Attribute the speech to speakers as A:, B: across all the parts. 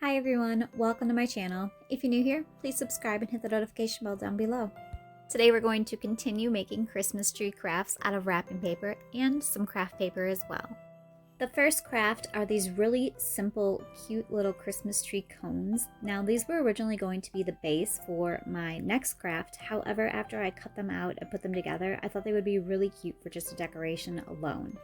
A: Hi everyone, welcome to my channel. If you're new here, please subscribe and hit the notification bell down below. Today we're going to continue making Christmas tree crafts out of wrapping paper and some craft paper as well. The first craft are these really simple, cute little Christmas tree cones. Now these were originally going to be the base for my next craft. However, after I cut them out and put them together, I thought they would be really cute for just a decoration alone.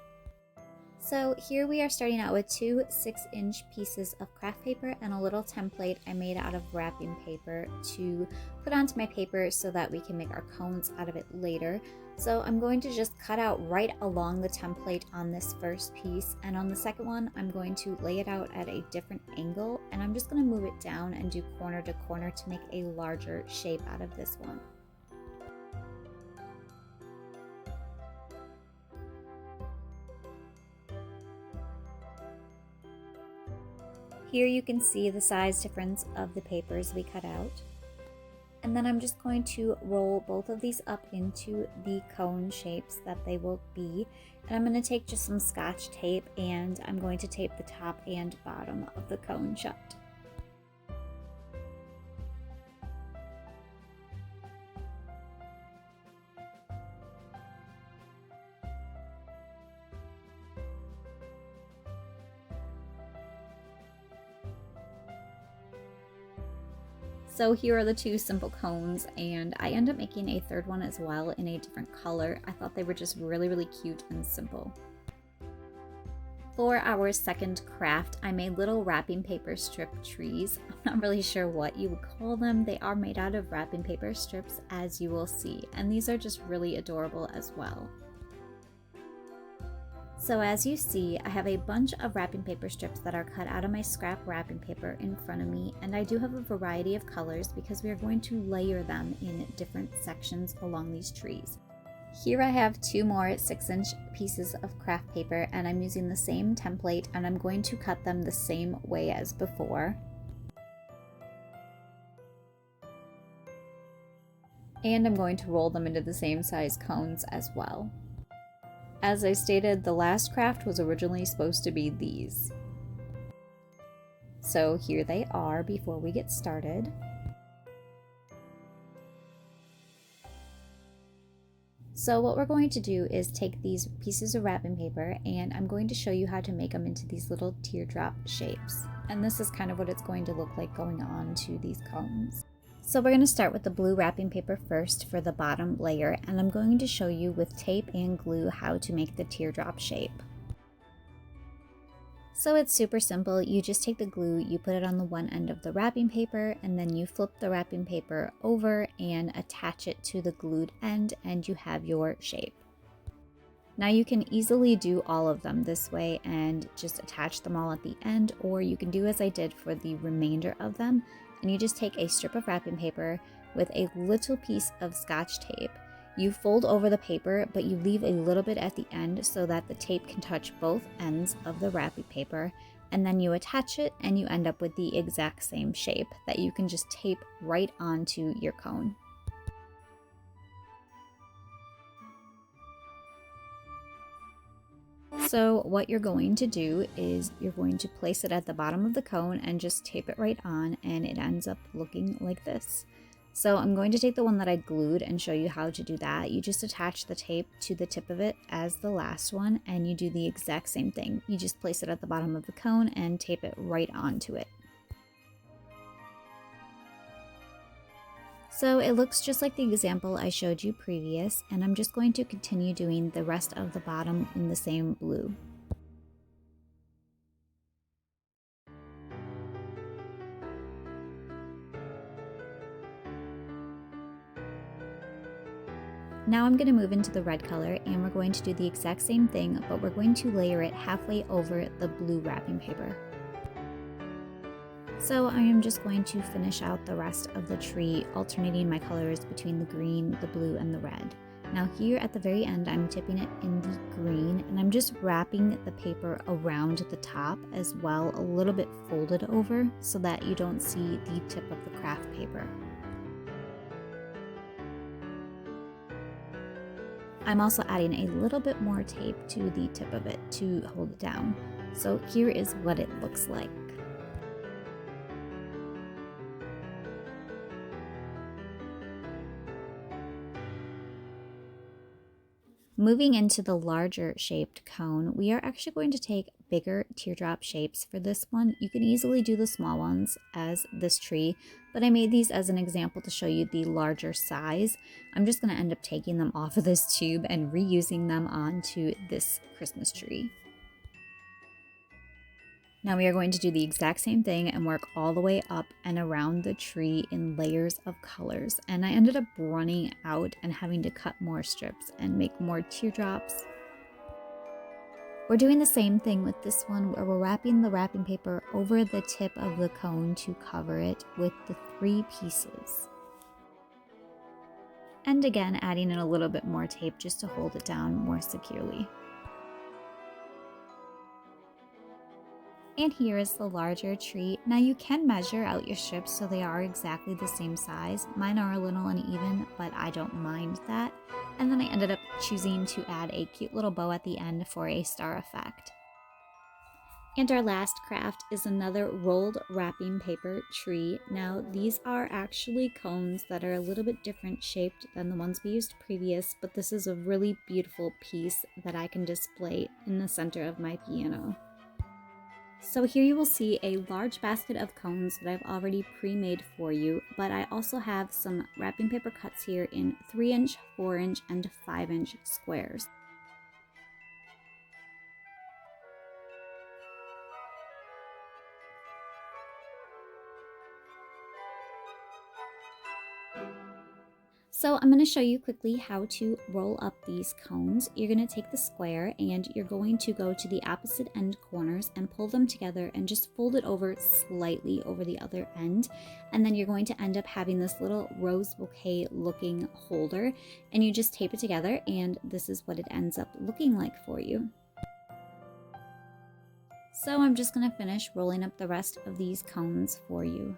A: So here we are starting out with two 6-inch pieces of craft paper and a little template I made out of wrapping paper to put onto my paper so that we can make our cones out of it later. So I'm going to just cut out right along the template on this first piece, and on the second one I'm going to lay it out at a different angle, and I'm just going to move it down and do corner to corner to make a larger shape out of this one. Here you can see the size difference of the papers we cut out. And then I'm just going to roll both of these up into the cone shapes that they will be. And I'm going to take just some Scotch tape and I'm going to tape the top and bottom of the cone shut. So here are the two simple cones, and I end up making a third one as well in a different color. I thought they were just really cute and simple. For our second craft, I made little wrapping paper strip trees. I'm not really sure what you would call them. They are made out of wrapping paper strips, as you will see, and these are just really adorable as well. So as you see, I have a bunch of wrapping paper strips that are cut out of my scrap wrapping paper in front of me, and I do have a variety of colors because we are going to layer them in different sections along these trees. Here I have two more 6-inch pieces of craft paper, and I'm using the same template, and I'm going to cut them the same way as before. And I'm going to roll them into the same size cones as well. As I stated, the last craft was originally supposed to be these. So here they are before we get started. So what we're going to do is take these pieces of wrapping paper and I'm going to show you how to make them into these little teardrop shapes. And this is kind of what it's going to look like going on to these cones. So we're going to start with the blue wrapping paper first for the bottom layer, and I'm going to show you with tape and glue how to make the teardrop shape. So it's super simple. You just take the glue, you put it on the one end of the wrapping paper, and then you flip the wrapping paper over and attach it to the glued end, and you have your shape. Now you can easily do all of them this way and just attach them all at the end, or you can do as I did for the remainder of them, and you just take a strip of wrapping paper with a little piece of Scotch tape. You fold over the paper, but you leave a little bit at the end so that the tape can touch both ends of the wrapping paper, and then you attach it and you end up with the exact same shape that you can just tape right onto your cone. So what you're going to do is you're going to place it at the bottom of the cone and just tape it right on, and it ends up looking like this. So I'm going to take the one that I glued and show you how to do that. You just attach the tape to the tip of it as the last one, and you do the exact same thing. You just place it at the bottom of the cone and tape it right onto it. So it looks just like the example I showed you previous, and I'm just going to continue doing the rest of the bottom in the same blue. Now I'm going to move into the red color, and we're going to do the exact same thing, but we're going to layer it halfway over the blue wrapping paper. So I am just going to finish out the rest of the tree, alternating my colors between the green, the blue, and the red. Now here at the very end, I'm tipping it in the green, and I'm just wrapping the paper around the top as well, a little bit folded over so that you don't see the tip of the craft paper. I'm also adding a little bit more tape to the tip of it to hold it down. So here is what it looks like. Moving into the larger shaped cone, we are actually going to take bigger teardrop shapes for this one. You can easily do the small ones as this tree, but I made these as an example to show you the larger size. I'm just going to end up taking them off of this tube and reusing them onto this Christmas tree. Now we are going to do the exact same thing and work all the way up and around the tree in layers of colors. And I ended up running out and having to cut more strips and make more teardrops. We're doing the same thing with this one where we're wrapping the wrapping paper over the tip of the cone to cover it with the 3 pieces. And again, adding in a little bit more tape just to hold it down more securely. And here is the larger tree. Now you can measure out your strips so they are exactly the same size. Mine are a little uneven, but I don't mind that. And then I ended up choosing to add a cute little bow at the end for a star effect. And our last craft is another rolled wrapping paper tree. Now these are actually cones that are a little bit different shaped than the ones we used previous, but this is a really beautiful piece that I can display in the center of my piano. So here you will see a large basket of cones that I've already pre-made for you, but I also have some wrapping paper cuts here in 3-inch, 4-inch, and 5-inch squares. So I'm going to show you quickly how to roll up these cones. You're going to take the square and you're going to go to the opposite end corners and pull them together and just fold it over slightly over the other end. And then you're going to end up having this little rose bouquet looking holder, and you just tape it together, and this is what it ends up looking like for you. So I'm just going to finish rolling up the rest of these cones for you.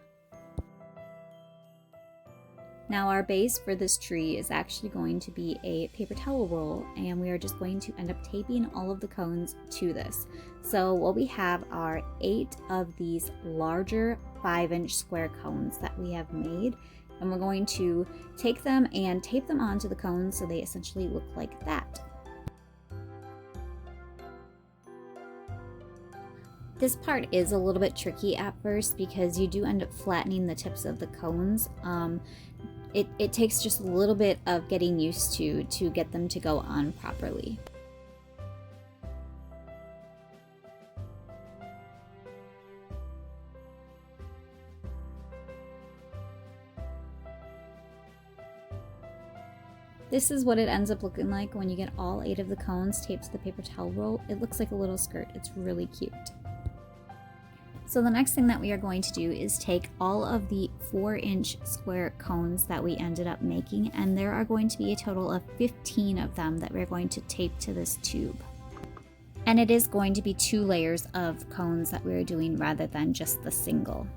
A: Now our base for this tree is actually going to be a paper towel roll, and we are just going to end up taping all of the cones to this. So what we have are 8 of these larger 5-inch square cones that we have made, and we're going to take them and tape them onto the cones so they essentially look like that. This part is a little bit tricky at first because you do end up flattening the tips of the cones. It takes just a little bit of getting used to get them to go on properly. This is what it ends up looking like when you get all 8 of the cones taped to the paper towel roll. It looks like a little skirt. It's really cute. So the next thing that we are going to do is take all of the 4-inch square cones that we ended up making, and there are going to be a total of 15 of them that we're going to tape to this tube. And it is going to be 2 layers of cones that we're doing rather than just the single.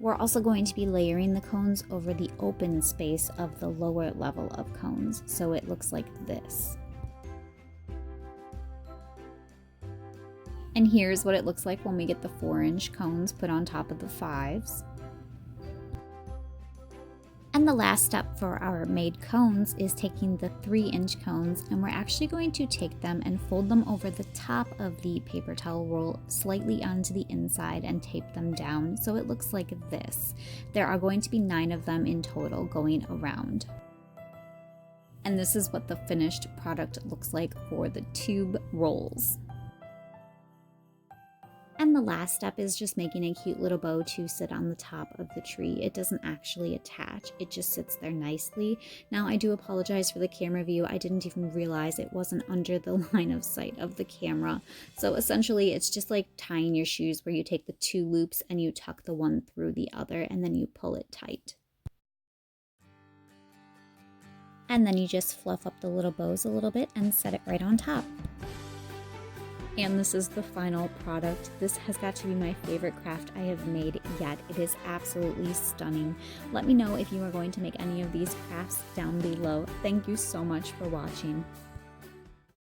A: We're also going to be layering the cones over the open space of the lower level of cones, so it looks like this. And here's what it looks like when we get the 4-inch cones put on top of the 5s. And the last step for our made cones is taking the 3-inch cones, and we're actually going to take them and fold them over the top of the paper towel roll slightly onto the inside and tape them down so it looks like this. There are going to be 9 of them in total going around. And this is what the finished product looks like for the tube rolls. And the last step is just making a cute little bow to sit on the top of the tree. It doesn't actually attach, it just sits there nicely. Now I do apologize for the camera view. I didn't even realize it wasn't under the line of sight of the camera. So essentially it's just like tying your shoes where you take the 2 loops and you tuck the one through the other and then you pull it tight. And then you just fluff up the little bows a little bit and set it right on top. And this is the final product. This has got to be my favorite craft I have made yet. It is absolutely stunning. Let me know if you are going to make any of these crafts down below. Thank you so much for watching.